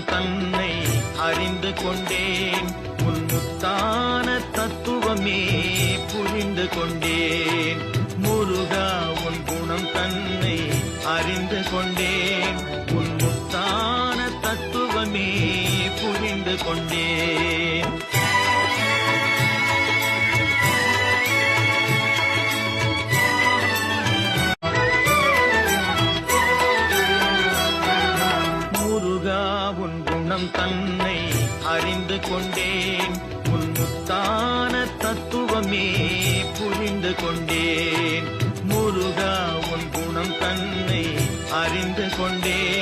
குணம் தன்னை அறிந்து கொண்டேன். உன் முத்தான தத்துவமே புரிந்து கொண்டேன். முருகா உன் குணம் தன்னை அறிந்து கொண்டேன். உன் முத்தான தத்துவமே புரிந்து கொண்டேன். முருகா உன் குணம் தன்னை அறிந்து கொண்டேன். உன் முத்தான தத்துவமே புரிந்து கொண்டேன். முருகா உன் குணம் தன்னை அறிந்து கொண்டேன்.